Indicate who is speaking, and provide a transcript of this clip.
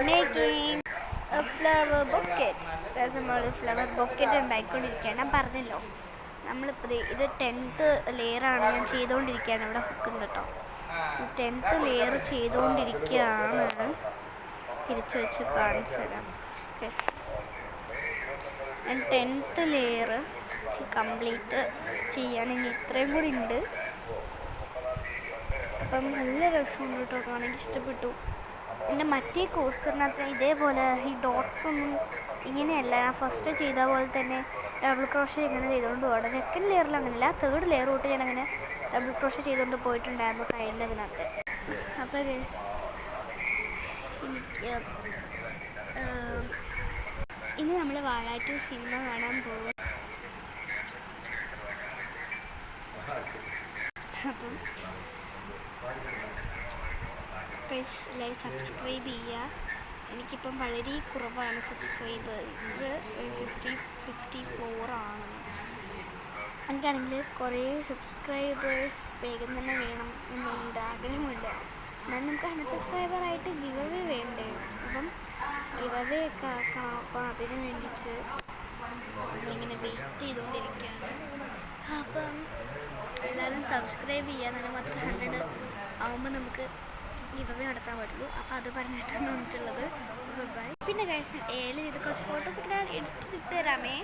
Speaker 1: making a flower bouquet. നമ്മൾ flower ബൊക്കറ്റ് ഉണ്ടായിക്കൊണ്ടിരിക്കുകയാണ്. ഞാൻ പറഞ്ഞല്ലോ നമ്മളിപ്പോൾ ഇത് 10th ലെയറാണ് ഞാൻ ചെയ്തുകൊണ്ടിരിക്കുകയാണ്. ഇവിടെ ഹുക്കുണ്ട് കേട്ടോ. 10th ലെയർ ചെയ്തുകൊണ്ടിരിക്കുകയാണ്. തിരിച്ചു വെച്ച് കാണിച്ചു തരാം. യെസ്, ഞാൻ 10th ലെയർ കംപ്ലീറ്റ് ചെയ്യാൻ ഇനി ഇത്രയും കൂടി ഉണ്ട്. അപ്പം നല്ല രസമുണ്ട് കേട്ടോ, കാണാൻ ഇഷ്ടപ്പെട്ടു. എൻ്റെ മറ്റേ കോസ്റ്ററിനകത്ത് ഇതേപോലെ ഈ ഡോട്ട്സ് ഒന്നും ഇങ്ങനെയല്ല. ഞാൻ ഫസ്റ്റ് ചെയ്ത പോലെ തന്നെ ഡബിൾ ക്രോഷേ ഇങ്ങനെ ചെയ്തുകൊണ്ട് പോകണം. സെക്കൻഡ് ലെയറിൽ അങ്ങനെയല്ല, 3rd ലെയർ തൊട്ട് ഞാൻ അങ്ങനെ ഡബിൾ ക്രോഷേ ചെയ്തുകൊണ്ട് പോയിട്ടുണ്ടായിരുന്നു കയ്യിലതിനകത്ത്. അപ്പോൾ ഗൈസ് എനിക്ക് ഇനി നമ്മൾ വാഴ 2 സിനിമ കാണാൻ പോകും. അപ്പം ഗൈസ് സബ്സ്ക്രൈബ് ചെയ്യുക. എനിക്കിപ്പം വളരെ കുറവാണ് സബ്സ്ക്രൈബർ, ഇത് 64 ആണ്. എനിക്കാണെങ്കിൽ കുറേ സബ്സ്ക്രൈബേഴ്സ് വേഗം തന്നെ വേണം എന്നുണ്ട്, ആഗ്രഹമുണ്ട്. എന്നാൽ നമുക്ക് 100 സബ്സ്ക്രൈബറായിട്ട് ഗിവ് അവേ വേണ്ടേ? അപ്പം ഗിവ് അവേ ഒക്കെ ആക്കണം. അപ്പം അതിന് വേണ്ടിയിട്ട് നമ്മളിങ്ങനെ വെയിറ്റ് ചെയ്തുകൊണ്ടിരിക്കുകയാണ്. അപ്പം എല്ലാവരും സബ്സ്ക്രൈബ് ചെയ്യുക. നല്ല മാത്രം 100 ആകുമ്പോൾ നമുക്ക് ഗിവ് അവേ നടത്താൻ പറ്റുള്ളൂ. അപ്പോൾ അത് പറഞ്ഞിട്ടാണ് വന്നിട്ടുള്ളത്. ബൈ. പിന്നെ കഴിച്ച് ഇത് കുറച്ച് ഫോട്ടോസൊക്കെ ഞാൻ എടുത്ത് തരാമേ.